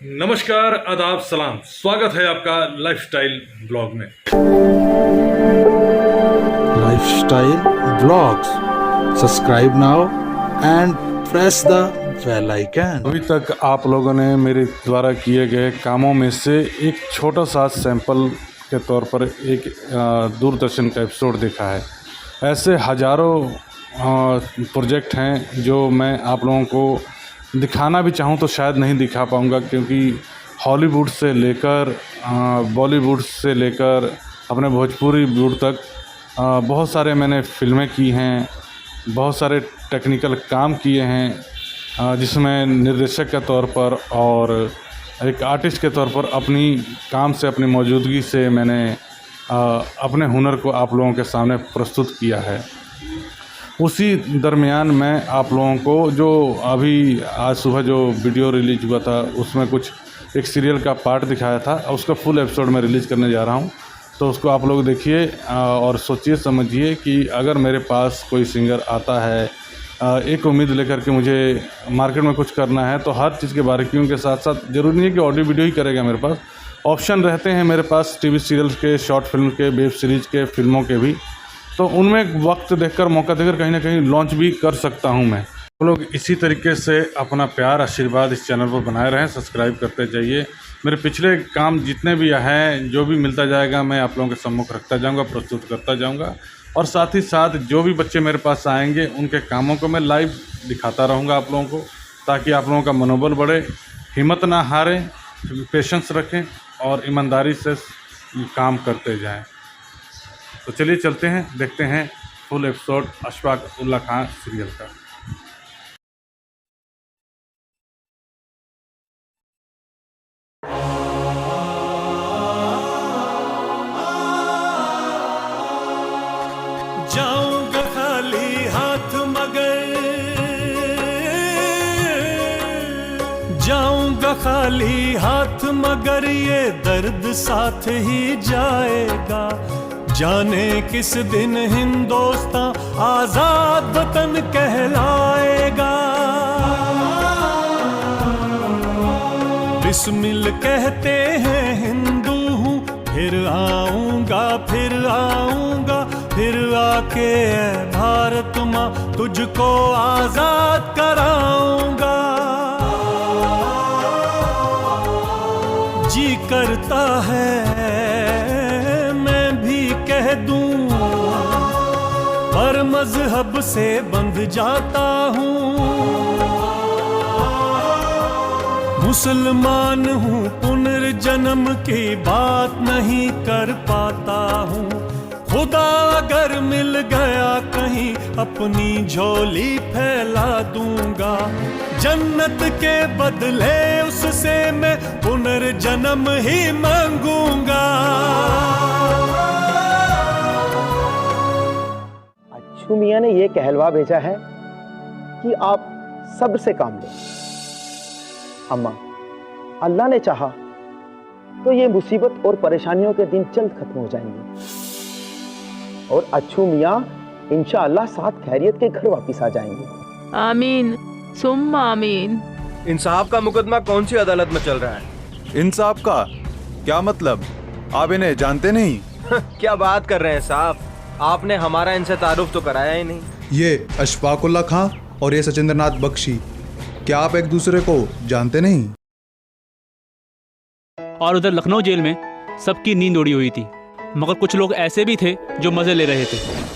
नमस्कार, आदाब, सलाम। स्वागत है आपका लाइफस्टाइल ब्लॉग में। Lifestyle Vlogs. Subscribe now and press the bell icon. अभी तक आप लोगों ने मेरे द्वारा किए गए कामों में से एक छोटा सा सैंपल के तौर पर एक दूरदर्शन का एपिसोड देखा है। ऐसे हज़ारों प्रोजेक्ट हैं जो मैं आप लोगों को दिखाना भी चाहूँ तो शायद नहीं दिखा पाऊँगा, क्योंकि हॉलीवुड से लेकर बॉलीवुड से लेकर अपने भोजपुरी वुड तक बहुत सारे मैंने फ़िल्में की हैं, बहुत सारे टेक्निकल काम किए हैं, जिसमें निर्देशक के तौर पर और एक आर्टिस्ट के तौर पर अपनी काम से, अपनी मौजूदगी से मैंने अपने हुनर को आप लोगों के सामने प्रस्तुत किया है। उसी दरमियान मैं आप लोगों को जो अभी आज सुबह जो वीडियो रिलीज़ हुआ था उसमें कुछ एक सीरियल का पार्ट दिखाया था, उसका फुल एपिसोड मैं रिलीज़ करने जा रहा हूं। तो उसको आप लोग देखिए और सोचिए समझिए कि अगर मेरे पास कोई सिंगर आता है एक उम्मीद लेकर के मुझे मार्केट में कुछ करना है, तो हर चीज़ के बारीकियों के साथ साथ ज़रूरी नहीं है कि ऑडियो वीडियो ही करेगा। मेरे पास ऑप्शन रहते हैं, मेरे पास टीवी सीरियल्स के, शॉर्ट फिल्म के, वेब सीरीज़ के, फिल्मों के भी। तो उनमें वक्त देखकर, मौका देखकर कहीं ना कहीं लॉन्च भी कर सकता हूं मैं। आप लोग इसी तरीके से अपना प्यार, आशीर्वाद इस चैनल पर बनाए रहें, सब्सक्राइब करते जाइए। मेरे पिछले काम जितने भी हैं, जो भी मिलता जाएगा मैं आप लोगों के सम्मुख रखता जाऊंगा, प्रस्तुत करता जाऊंगा। और साथ ही साथ जो भी बच्चे मेरे पास आएंगे उनके कामों को मैं लाइव दिखाता रहूँगा आप लोगों को, ताकि आप लोगों का मनोबल बढ़े, हिम्मत ना हारें, पेशेंस रखें और ईमानदारी से काम करते जाएँ। तो चलिए चलते हैं, देखते हैं फुल एपिसोड अशफाक उल्ला खां सीरियल का। जाऊंगा खाली हाथ मगर, जाऊंगा खाली हाथ मगर ये दर्द साथ ही जाएगा। जाने किस दिन हिंदुस्तान आजाद वतन कहलाएगा। बिस्मिल कहते हैं हिंदू हूँ, फिर आऊंगा, फिर आऊंगा, फिर आके ऐ भारत माँ तुझको आजाद कराऊंगा। जी करता है कह दूं, पर मजहब से बंध जाता हूँ। मुसलमान हूँ, पुनर्जन्म की बात नहीं कर पाता हूँ। खुदा अगर मिल गया कहीं अपनी झोली फैला दूंगा। जन्नत के बदले उससे मैं पुनर्जन्म ही मांगूंगा। अच्छू मियाँ ने यह कहलवा भेजा है कि आप सब्र से काम लें। अम्मा, अल्लाह ने चाहा तो ये मुसीबत और परेशानियों के दिन जल्द खत्म हो जाएंगे और अच्छू मियाँ इंशाअल्लाह साथ खैरियत के घर वापस आ जाएंगे। आमीन सुम्मा आमीन। इंसाफ का मुकदमा कौन सी अदालत में चल रहा है? इंसाफ का क्या मतलब? आप इन्हें जानते नहीं? क्या बात कर रहे हैं साहब, आपने हमारा इनसे तारुफ तो कराया ही नहीं। ये अशफाक उल्ला खां और ये सचिंद्रनाथ बख्शी, क्या आप एक दूसरे को जानते नहीं? और उधर लखनऊ जेल में सबकी नींद उड़ी हुई थी, मगर कुछ लोग ऐसे भी थे जो मजे ले रहे थे।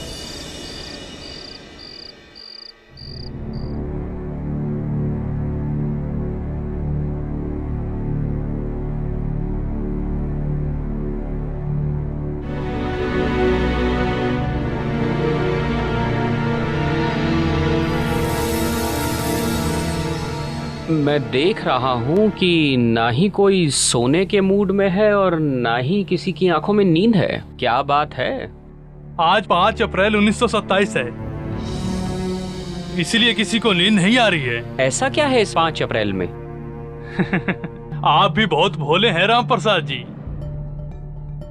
मैं देख रहा हूँ कि ना ही कोई सोने के मूड में है और ना ही किसी की आंखों में नींद है। क्या बात है? आज 5 अप्रैल 1927 है, इसीलिए किसी को नींद नहीं आ रही है। ऐसा क्या है इस 5 अप्रैल में? आप भी बहुत भोले हैं राम प्रसाद जी।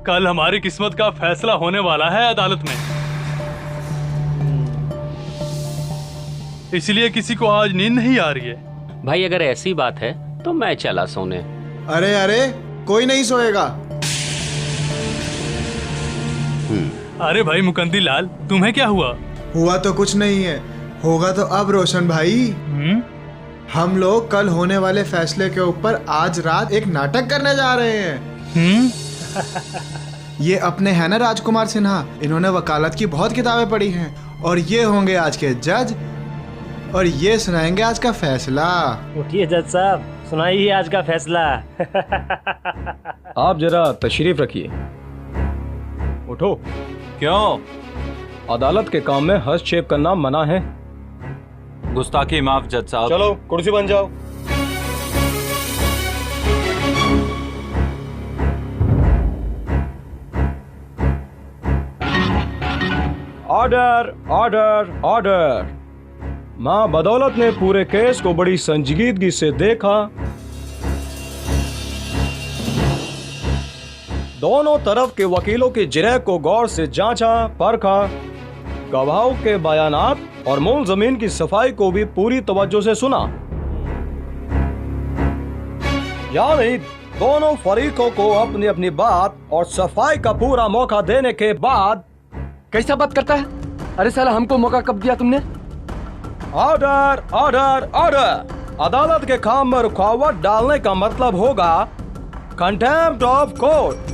कल हमारी किस्मत का फैसला होने वाला है अदालत में, इसलिए किसी को आज नींद नहीं आ रही है। भाई अगर ऐसी बात है तो मैं चला सोने। अरे अरे, कोई नहीं सोएगा। अरे भाई मुकंदी लाल, तुम्हें क्या हुआ? हुआ तो कुछ नहीं है, होगा तो अब रोशन भाई। हम लोग कल होने वाले फैसले के ऊपर आज रात एक नाटक करने जा रहे हैं। ये अपने हैं ना राजकुमार सिन्हा, इन्होंने वकालत की बहुत किताबें पढ़ी हैं और ये होंगे आज के जज और ये सुनाएंगे आज का फैसला। उठिए जज साहब, सुनाइए आज का फैसला। आप जरा तशरीफ रखिए। उठो। क्यों? अदालत के काम में हस्तक्षेप करना मना है। गुस्ताखी माफ जज साहब। चलो कुर्सी बन जाओ। Order order order. मां बदौलत ने पूरे केस को बड़ी संजीदगी से देखा। दोनों तरफ के वकीलों की जिरह को गौर से जांचा परखा, गवाहों के बयानात और मूल जमीन की सफाई को भी पूरी तवज्जो से सुना। यानी दोनों फरीकों को अपनी अपनी बात और सफाई का पूरा मौका देने के बाद। कैसा बात करता है? अरे साला, हमको मौका कब दिया तुमने? Order order order. अदालत के काम में रुकावट डालने का मतलब होगा कंटेम्प्ट ऑफ कोर्ट।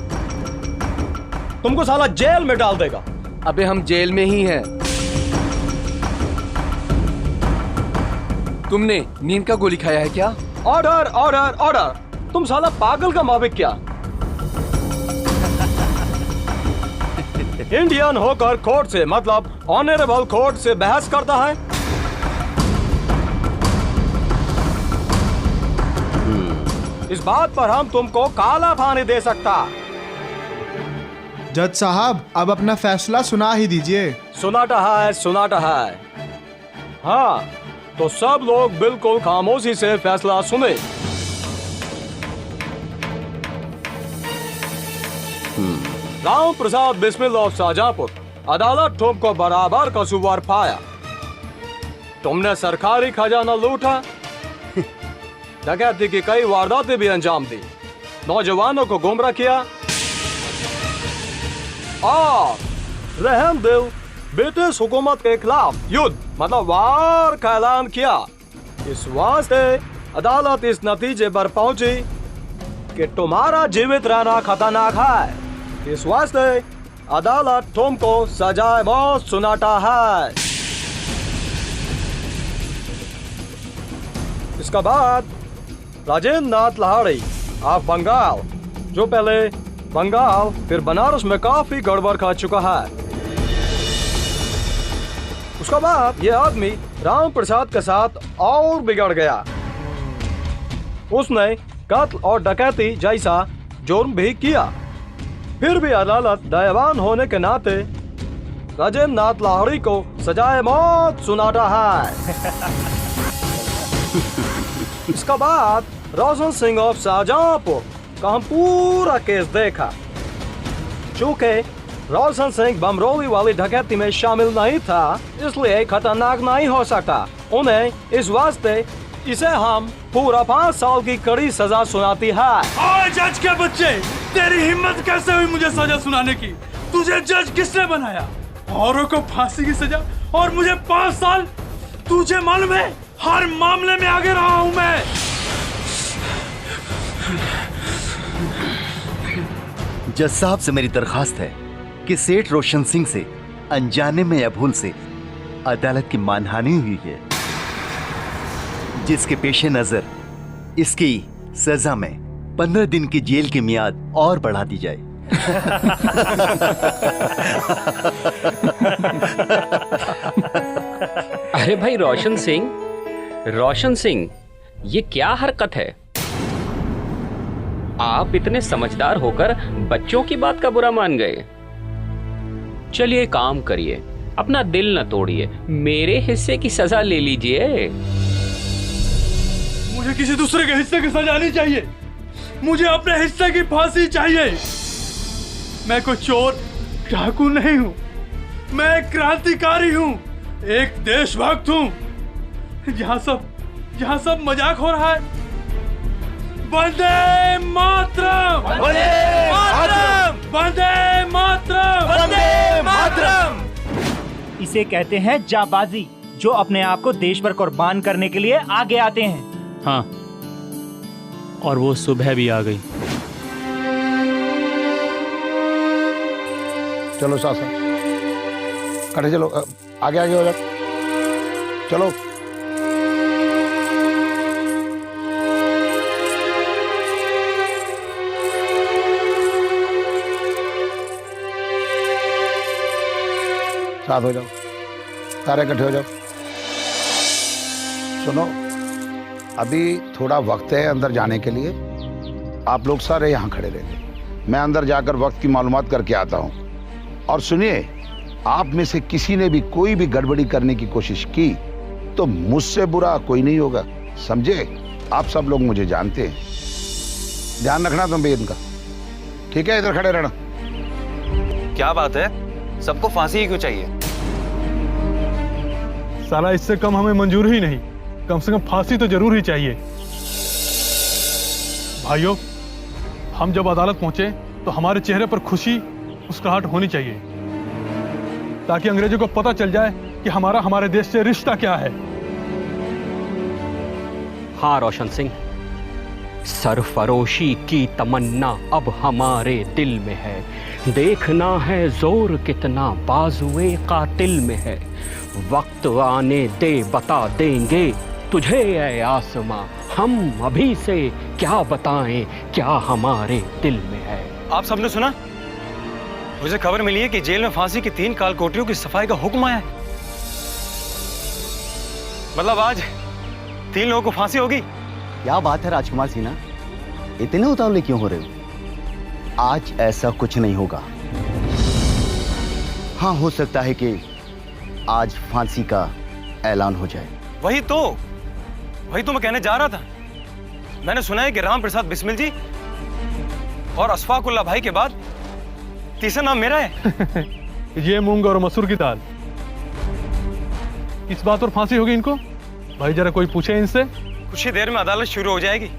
तुमको साला जेल में डाल देगा। अबे हम जेल में ही हैं। तुमने नींद का गोली खाया है क्या? Order order order. तुम साला पागल का माविक क्या? इंडियन होकर कोर्ट से मतलब ऑनरेबल कोर्ट से बहस करता है। इस बात पर हम तुमको काला पानी दे सकता। जज साहब, अब अपना फैसला सुना ही दीजिए। सुनाता है सुनाता है। हाँ, तो सब लोग बिल्कुल खामोशी से फैसला सुने। राम प्रसाद बिस्मिल्लाह शाहजहांपुर, अदालत तुमको बराबर कसूरवार पाया। तुमने सरकारी खजाना लूटा, डकैती की कई वारदातें भी अंजाम दी, नौजवानों को गुमराह किया और रहम दिल ब्रिटिश हुकूमत के खिलाफ युद्ध मतलब वार का ऐलान किया। इस वास्ते अदालत इस नतीजे पर पहुंची कि तुम्हारा जीवित रहना खतरनाक है। इस वास्ते अदालत तुमको सजाए मौत सुनाता है। इसका बाद राजेंद्र नाथ लाहिड़ी ऑफ बंगाल, जो पहले बंगाल फिर बनारस में काफी गड़बड़ कर चुका है। उसके बाद यह आदमी राम प्रसाद के साथ और बिगड़ गया। उसने कत्ल और डकैती जैसा जुर्म भी किया। फिर भी अदालत दयावान होने के नाते राजेंद्र नाथ लाहिड़ी को सजाए मौत सुनाता है। इसके बाद रोशन सिंह ऑफ शाहजहांपुर का हम पूरा केस देखा। चूंकि रोशन सिंह बमरोली वाली डकैती में शामिल नहीं था, इसलिए खतरनाक नहीं हो सकता। उन्हें इस वास्ते इसे हम पूरा 5 साल की कड़ी सजा सुनाती है। ओए जज के बच्चे, तेरी हिम्मत कैसे हुई मुझे सजा सुनाने की? तुझे जज किसने बनाया? औरों को फांसी की सजा और मुझे 5 साल? तुझे मालूम है हर मामले में आगे रहा हूं मैं। जज साहब से मेरी दरखास्त है कि सेठ रोशन सिंह से अनजाने में या भूल से अदालत की मानहानि हुई है, जिसके पेश नजर इसकी सजा में 15 दिन की जेल की मियाद और बढ़ा दी जाए। अरे भाई रोशन सिंह, ये क्या हरकत है? आप इतने समझदार होकर बच्चों की बात का बुरा मान गए। चलिए काम करिए, अपना दिल न तोड़िए, मेरे हिस्से की सजा ले लीजिए। मुझे किसी दूसरे के हिस्से की सजा नहीं चाहिए, मुझे अपने हिस्से की फांसी चाहिए। मैं कोई चोर डाकू नहीं हूं, मैं एक क्रांतिकारी हूं, एक देशभक्त हूं। यहाँ सब मजाक हो रहा है। वंदे मातरम, वंदे मातरम, वंदे मातरम, वंदे मातरम। इसे कहते हैं जाबाजी, जो अपने आप को देश पर कुर्बान करने के लिए आगे आते हैं। हाँ, और वो सुबह भी आ गई। चलो शासन, खड़े चलो, आगे आगे हो जाओ, चलो। साथ हो जाओ, सारे इकट्ठे हो जाओ। सुनो, अभी थोड़ा वक्त है अंदर जाने के लिए। आप लोग सारे यहाँ खड़े रहेंगे, मैं अंदर जाकर वक्त की मालूमात करके आता हूँ। और सुनिए, आप में से किसी ने भी कोई भी गड़बड़ी करने की कोशिश की तो मुझसे बुरा कोई नहीं होगा, समझे? आप सब लोग मुझे जानते हैं, ध्यान रखना तुम भी इनका, ठीक है? इधर खड़े रहना। क्या बात है, सबको फांसी ही क्यों चाहिए? साला इससे कम हमें मंजूर ही नहीं, कम से कम फांसी तो जरूर ही चाहिए। भाइयों, हम जब अदालत पहुंचे तो हमारे चेहरे पर खुशी, मुस्कुराहट होनी चाहिए, ताकि अंग्रेजों को पता चल जाए कि हमारा हमारे देश से रिश्ता क्या है। हाँ रोशन सिंह, सरफरोशी की तमन्ना अब हमारे दिल में है। देखना है जोर कितना बाजुए कातिल में है। वक्त आने दे बता देंगे तुझे ऐ आसमां, हम अभी से क्या बताएं क्या हमारे दिल में है। आप सबने सुना? मुझे खबर मिली है कि जेल में फांसी की 3 कालकोठरियों की सफाई का हुक्म आया है। मतलब आज 3 लोगों को फांसी होगी। क्या बात है राजकुमार सिन्हा, इतने उतावले क्यों हो रहे हो? आज ऐसा कुछ नहीं होगा। हाँ, हो सकता है कि आज फांसी का ऐलान हो जाए। वही तो मैं कहने जा रहा था। मैंने सुना है कि राम प्रसाद बिस्मिल जी और अशफाकुल्ला भाई के बाद तीसरा नाम मेरा है। ये मूंग और मसूर की दाल, इस बात पर फांसी होगी इनको? भाई जरा कोई पूछे इनसे। कुछ ही देर में अदालत शुरू हो जाएगी,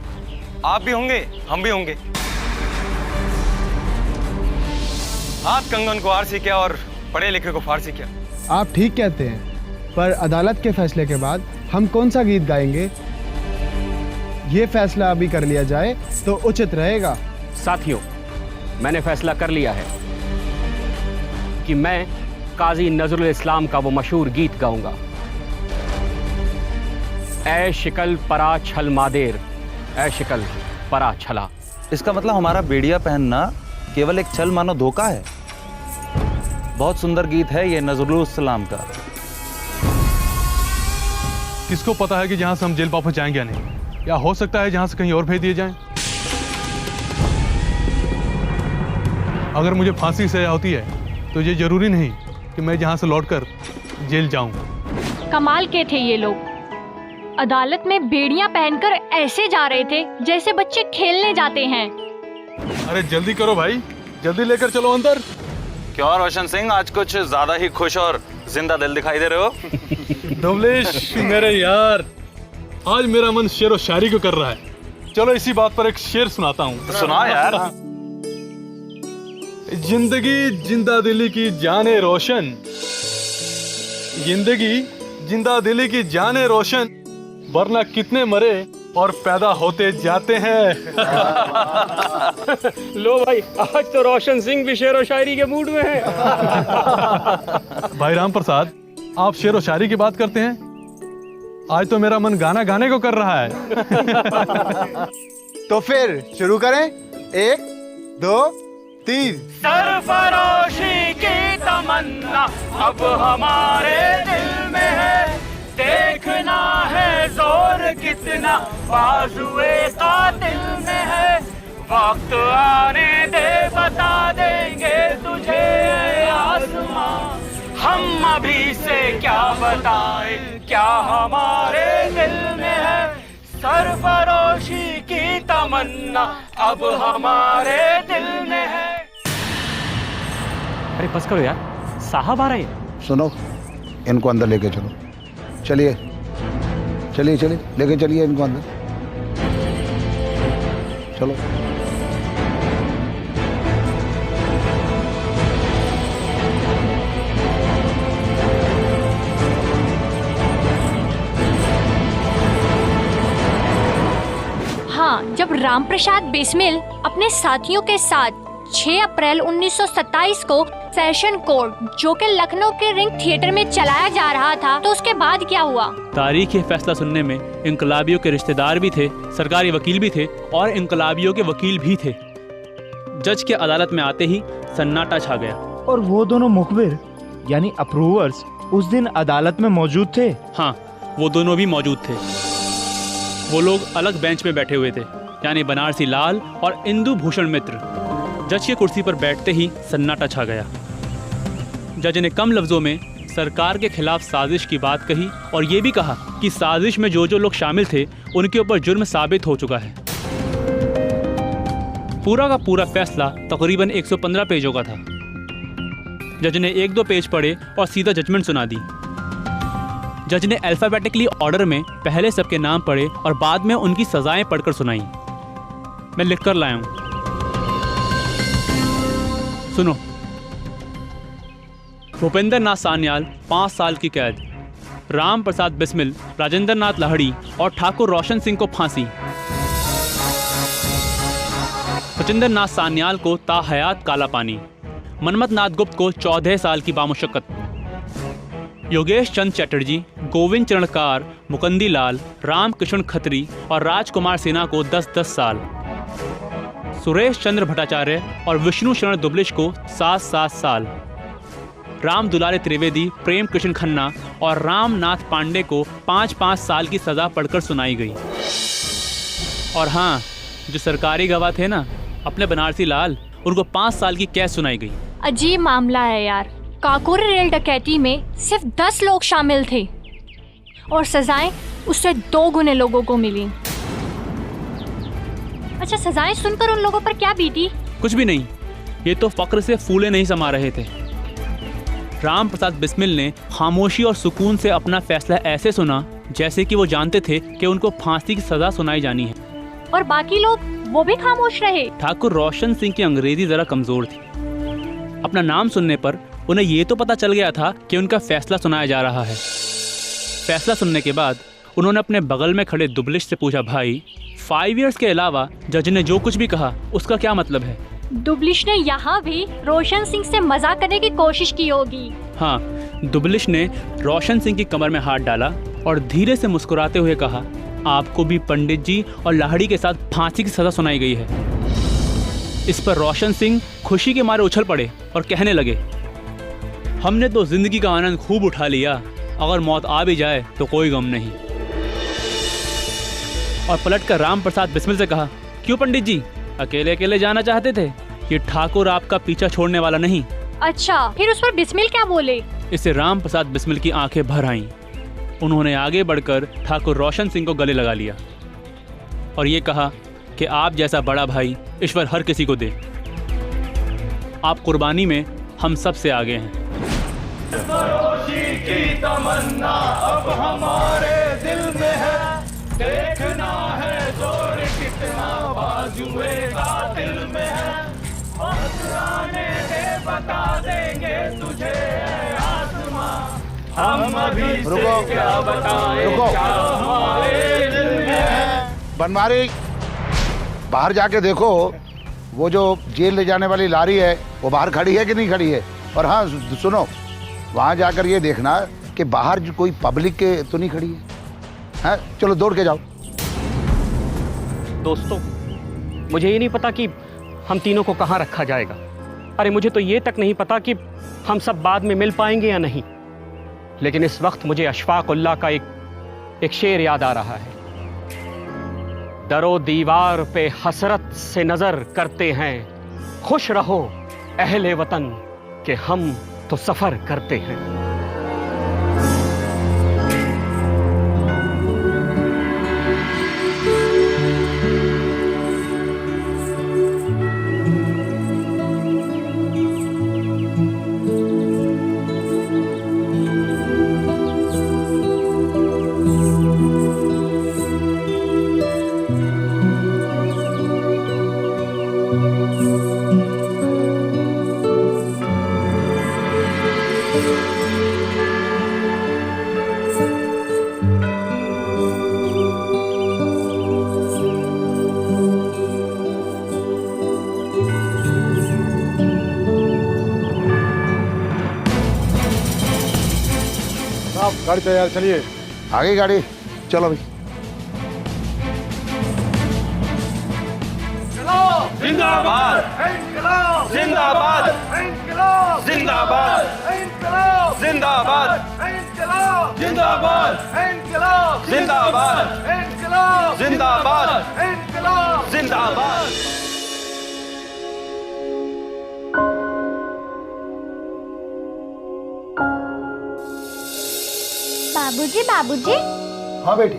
आप भी होंगे, हम भी होंगे। हाथ कंगन को आरसी क्या और पढ़े लिखे को फारसी क्या। आप ठीक कहते हैं, पर अदालत के फैसले के बाद हम कौन सा गीत गाएंगे, ये फैसला अभी कर लिया जाए तो उचित रहेगा। साथियों, मैंने फैसला कर लिया है कि मैं काजी नजरुल इस्लाम का वो मशहूर गीत गाऊंगा, ऐ शिकल परा छल मादेर, ऐ शिकल परा छला। इसका मतलब हमारा बेड़िया पहनना केवल एक छल मानो धोखा है। बहुत सुंदर गीत है ये नजरुल इस्लाम का। किसको पता है कि जहां से हम जेल वापस जाएंगे या नहीं, या हो सकता है जहां से कहीं और भेज दिए जाएं। अगर मुझे फांसी सजा होती है तो ये जरूरी नहीं कि मैं जहां से लौटकर जेल जाऊं। कमाल के थे ये लोग, अदालत में बेड़ियां पहनकर ऐसे जा रहे थे जैसे बच्चे खेलने जाते हैं। अरे जल्दी करो भाई, जल्दी लेकर चलो अंदर। क्यों रोशन सिंह, आज कुछ ज्यादा ही खुश और जिंदा दिल दिखाई दे रहे हो। धवलेश मेरे यार, आज मेरा मन शेर व शायरी को कर रहा है। चलो इसी बात पर एक शेर सुनाता हूँ। सुना यार। जिंदगी जिंदा दिली की जाने रोशन, जिंदगी जिंदा दिली की जाने रोशन, वरना कितने मरे और पैदा होते जाते हैं। लो भाई, आज तो रोशन सिंह भी शेर व शायरी के मूड में है। भाई राम प्रसाद, आप शेर व शायरी की बात करते हैं, आज तो मेरा मन गाना गाने को कर रहा है। तो फिर शुरू करें, 1 2 3। सरफरोशी की तमन्ना अब हमारे दिल में है। देखना है जोर कितना बाजुए कातिल में है। वक्त आने दे बता देंगे तुझे आसमां, हम अभी से क्या बताएं क्या हमारे दिल में है। सरफरोशी की तमन्ना अब हमारे दिल में है। अरे बस करो यार, साहब आ रहे हैं। सुनो, इनको अंदर लेके चलो। चलिए चलिए चलिए, लेके चलिए इनको अंदर। चलो। हाँ, जब रामप्रसाद बिस्मिल अपने साथियों के साथ 6 अप्रैल 1927 को सेशन कोर्ट जो कि लखनऊ के रिंग थिएटर में चलाया जा रहा था, तो उसके बाद क्या हुआ? तारीखी फैसला सुनने में इंकलाबियों के रिश्तेदार भी थे, सरकारी वकील भी थे और इंकलाबियों के वकील भी थे। जज के अदालत में आते ही सन्नाटा छा गया। और वो दोनों मुखबिर यानी अप्रूवर्स उस दिन अदालत में मौजूद थे? हाँ, वो दोनों भी मौजूद थे। वो लोग अलग बेंच में बैठे हुए थे, यानी बनारसी लाल और इंदु भूषण मित्र। जज की कुर्सी पर बैठते ही सन्नाटा छा गया। जज ने कम लफ्जों में सरकार के खिलाफ साजिश की बात कही और ये भी कहा कि साजिश में जो लोग शामिल थे उनके ऊपर जुर्म साबित हो चुका है। पूरा का पूरा फैसला तकरीबन 115 पेजों का था। जज ने 1-2 पेज पढ़े और सीधा जजमेंट सुना दी। जज ने अल्फाबेटिकली ऑर्डर में पहले सबके नाम पढ़े और बाद में उनकी सजाएं पढ़कर सुनाई। मैं लिख कर लाया हूं, सुनो। भूपेंद्र नाथ सान्याल 5 साल की कैद, राम प्रसाद बिस्मिल, राजेंद्र नाथ लाहड़ी और ठाकुर रोशन सिंह को फांसी, सचिंदर नाथ सान्याल को ताहयात काला पानी, मनमथ नाथ गुप्त को 14 साल की बामुशक्कत, योगेश चंद चटर्जी, गोविंद चरणकार, मुकंदी लाल, राम किशन खत्री और राजकुमार सिन्हा को 10-10 साल, सुरेश चंद्र भट्टाचार्य और विष्णु शरण दुबलिश को 7-7 साल, राम दुलारे त्रिवेदी, प्रेम कृष्ण खन्ना और रामनाथ पांडे को 5-5 साल की सज़ा पढ़कर सुनाई गई। और हाँ, जो सरकारी गवाह थे ना, अपने बनारसी लाल, उनको 5 साल की कैद सुनाई गई। अजीब मामला है यार। काकोरी रेल डकैती में सिर्फ 10 लोग शामिल थे और सजाएं उससे 2 गुने लोगों को मिली। अच्छा, सजाएं सुनकर उन लोगों पर क्या बीती? कुछ भी नहीं, ये तो फक्र से फूले नहीं समा रहे थे। राम प्रसाद बिस्मिल ने खामोशी और सुकून से अपना फैसला ऐसे सुना जैसे कि वो जानते थे कि उनको फांसी की सजा सुनाई जानी है। और बाकी लोग, वो भी खामोश रहे। ठाकुर रोशन सिंह की अंग्रेजी जरा कमजोर थी। अपना नाम सुनने पर उन्हें ये तो पता चल गया था कि उनका फैसला सुनाया जा रहा है। फैसला सुनने के बाद उन्होंने अपने बगल में खड़े दुबलिश से पूछा, भाई 5 इयर्स के अलावा जज ने जो कुछ भी कहा उसका क्या मतलब है? दुबलिश ने यहाँ भी रोशन सिंह से मजाक करने की कोशिश की होगी। हाँ, दुबलिश ने रोशन सिंह की कमर में हाथ डाला और धीरे से मुस्कुराते हुए कहा, आपको भी पंडित जी और लाहड़ी के साथ फांसी की सजा सुनाई गई है। इस पर रोशन सिंह खुशी के मारे उछल पड़े और कहने लगे, हमने तो जिंदगी का आनंद खूब उठा लिया, अगर मौत आ भी जाए तो कोई गम नहीं। और पलटकर राम प्रसाद बिस्मिल से कहा, क्यों पंडित जी, अकेले अकेले जाना चाहते थे? ये ठाकुर आपका पीछा छोड़ने वाला नहीं। अच्छा, फिर उस पर बिस्मिल क्या बोले? इससे राम प्रसाद बिस्मिल की आंखें भर आईं। उन्होंने आगे बढ़कर ठाकुर रोशन सिंह को गले लगा लिया और ये कहा कि आप जैसा बड़ा भाई ईश्वर हर किसी को दे। आप कुर्बानी में हम सब से आगे हैं। की तमन्ना अब हमारे दिल में है, देखना है जोर कितना बाजुए का दिल में है, आने दे बता देंगे तुझे आसमां, हम अभी से क्या बताएं क्या हमारे दिल में है। बनवारी, बाहर जाके देखो, वो जो जेल ले जाने वाली लारी है वो बाहर खड़ी है कि नहीं खड़ी है। और हाँ सुनो, वहाँ जाकर ये देखना कि बाहर जो कोई पब्लिक के तो नहीं खड़ी है। चलो दौड़ के जाओ। दोस्तों, मुझे ये नहीं पता कि हम तीनों को कहाँ रखा जाएगा। अरे मुझे तो ये तक नहीं पता कि हम सब बाद में मिल पाएंगे या नहीं। लेकिन इस वक्त मुझे अशफाकुल्लाह का एक शेर याद आ रहा है, दरो दीवार पे हसरत से नजर करते हैं, खुश रहो अहले वतन कि हम तो सफर करते हैं। गाड़ी तैयार, चलिए आगे गाड़ी, चलो भाई। जिंदाबाद जिंदाबाद जिंदाबाद जिंदाबाद जिंदाबाद जिंदाबाद जिंदाबाद जिंदाबाद। बाबूजी बाबूजी। हाँ बेटी।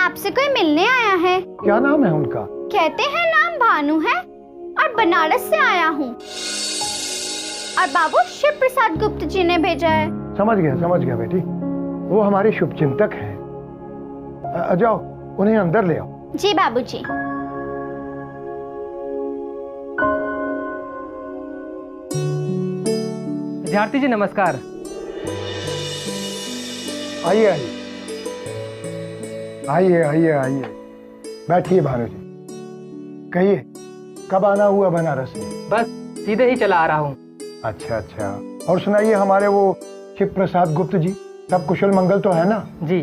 आपसे कोई मिलने आया है। क्या नाम है उनका? कहते हैं नाम भानु है और बनारस से आया हूँ। और बाबू शिव प्रसाद गुप्त जी ने भेजा है। समझ गया बेटी, वो हमारे शुभ चिंतक हैं। जाओ उन्हें अंदर ले आओ। जी बाबूजी। विद्यार्थी जी नमस्कार। आइए आइए आइए आइए, बैठिए भानु जी। कहिए कब आना हुआ बनारस में? बस सीधे ही चला आ रहा हूँ। अच्छा, और सुनाइए, हमारे वो शिव प्रसाद गुप्त जी सब कुशल मंगल तो है ना? जी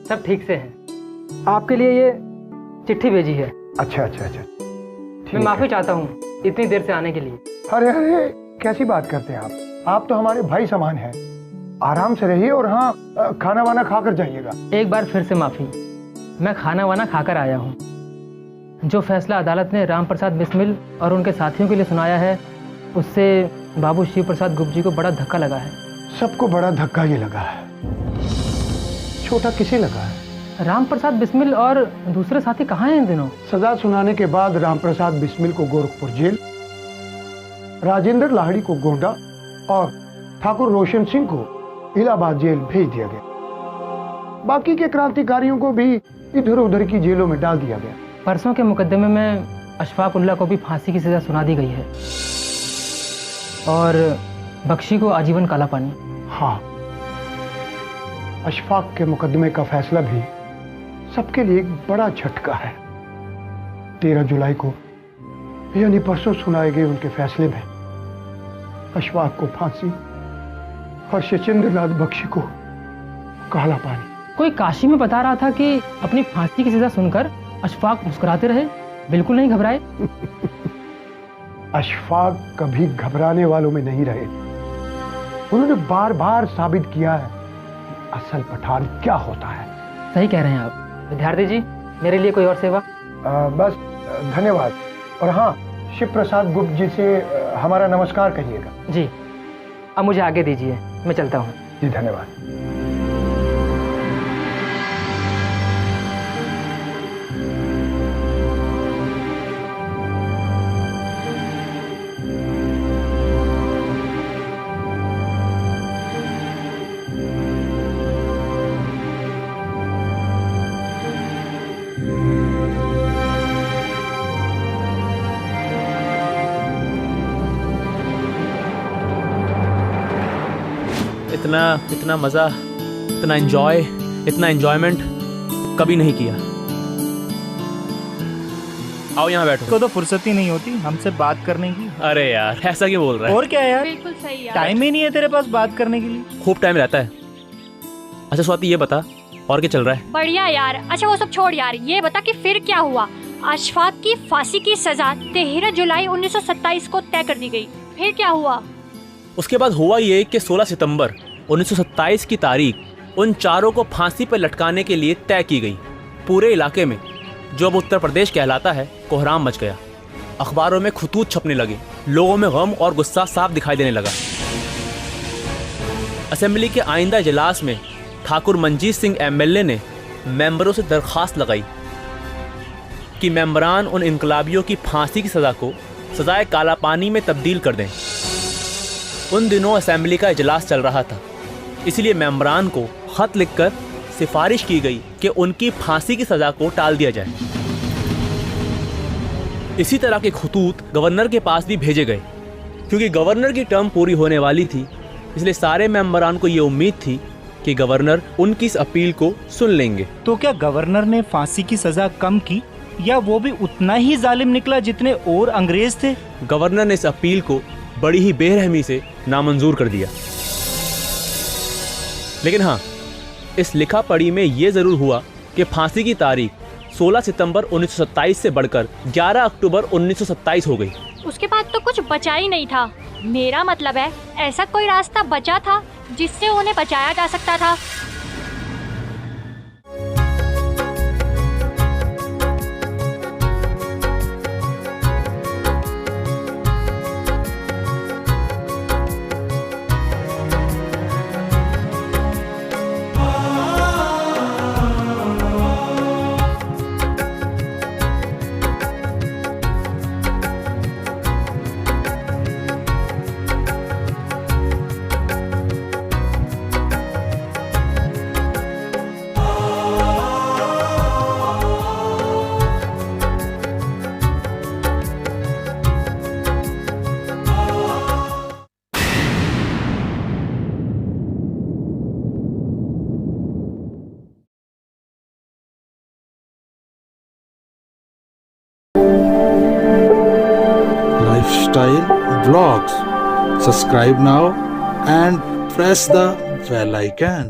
सब ठीक से है। आपके लिए ये चिट्ठी भेजी है। अच्छा, मैं माफी चाहता हूँ इतनी देर से आने के लिए। अरे कैसी बात करते हैं आप तो हमारे भाई समान हैं। आराम से रहिए और हाँ, खाना वाना खाकर जाइएगा। एक बार फिर से माफी, मैं खाना वाना खाकर आया हूँ। जो फैसला अदालत ने राम प्रसाद बिस्मिल और उनके साथियों के लिए सुनाया है, उससे बाबू शिव प्रसाद गुप्त जी को बड़ा धक्का लगा है। सबको बड़ा धक्का ये लगा है, छोटा किसे लगा है? राम प्रसाद बिस्मिल और दूसरे साथी कहाँ हैं इन दिनों? सजा सुनाने के बाद राम प्रसाद बिस्मिल को गोरखपुर जेल, राजेंद्र लाहड़ी को गोंडा और ठाकुर रोशन सिंह को इलाहाबाद जेल भेज दिया गया। बाकी के क्रांतिकारियों को भी इधर उधर की जेलों में डाल दिया गया। परसों के मुकदमे में अशफाक उल्लाह को भी फांसी की सजा सुना दी गई है और बख्शी को आजीवन काला पानी। हाँ, अशफाक के मुकदमे का फैसला भी सबके लिए एक बड़ा झटका है। 13 जुलाई को यानी परसों सुनाए गए उनके फैसले में अशफाक को फांसी और शचेंद्र नाथ बख्शी को काला पानी। कोई काशी में बता रहा था कि अपनी फांसी की सजा सुनकर अशफाक मुस्कुराते रहे, बिल्कुल नहीं घबराए। अशफाक कभी घबराने वालों में नहीं रहे। उन्होंने बार बार साबित किया है असल पठान क्या होता है। सही कह रहे हैं आप। विद्यार्थी जी, मेरे लिए कोई और सेवा? बस धन्यवाद। और हाँ, शिव प्रसाद गुप्त जी से हमारा नमस्कार कहिएगा। जी, अब मुझे आगे दीजिए, मैं चलता हूँ। जी धन्यवाद। इतना मज़ा, इतना एंजॉयमेंट कभी नहीं किया। आओ यहाँ बैठो। को तो फुर्सत ही नहीं होती हमसे बात करने की। अरे यार, ऐसा क्यों बोल रहा है? और क्या यार, बिल्कुल सही यार। टाइम ही नहीं है तेरे पास बात करने के लिए। खूब टाइम रहता है। अच्छा स्वाति, ये बता और क्या चल रहा है? बढ़िया यार। अच्छा वो सब छोड़ यार, ये बता कि फिर क्या हुआ? अशफाक की फांसी की सजा 13 जुलाई 1927 को तय कर दी गई। फिर क्या हुआ? उसके बाद हुआ ये कि 16 सितंबर 1927 की तारीख उन चारों को फांसी पर लटकाने के लिए तय की गई। पूरे इलाके में, जो अब उत्तर प्रदेश कहलाता है, कोहराम मच गया। अखबारों में खतूत छपने लगे, लोगों में गम और गुस्सा साफ दिखाई देने लगा। असेंबली के आइंदा इजलास में ठाकुर मंजीत सिंह एमएलए ने मेंबरों से दरख्वास्त लगाई कि मेंबरान उन इनकलाबियों की फांसी की सज़ा को सजाए काला पानी में तब्दील कर दें। उन दिनों असेंबली का इजलास चल रहा था, इसलिए मेंबरान को खत लिखकर सिफारिश की गई कि उनकी फांसी की सज़ा को टाल दिया जाए। इसी तरह के खतूत गवर्नर के पास भी भेजे गए। क्योंकि गवर्नर की टर्म पूरी होने वाली थी, इसलिए सारे मेंबरान को ये उम्मीद थी कि गवर्नर उनकी इस अपील को सुन लेंगे। तो क्या गवर्नर ने फांसी की सजा कम की या वो भी उतना ही जालिम निकला जितने और अंग्रेज थे? गवर्नर ने इस अपील को बड़ी ही बेरहमी से नामंजूर कर दिया। लेकिन हाँ, इस लिखा पढ़ी में ये जरूर हुआ कि फांसी की तारीख 16 सितंबर 1927 से बढ़कर 11 अक्टूबर 1927 हो गई। उसके बाद तो कुछ बचा ही नहीं था। मेरा मतलब है, ऐसा कोई रास्ता बचा था जिससे उन्हें बचाया जा सकता था। Lifestyle Vlogs. Subscribe now and press the bell icon.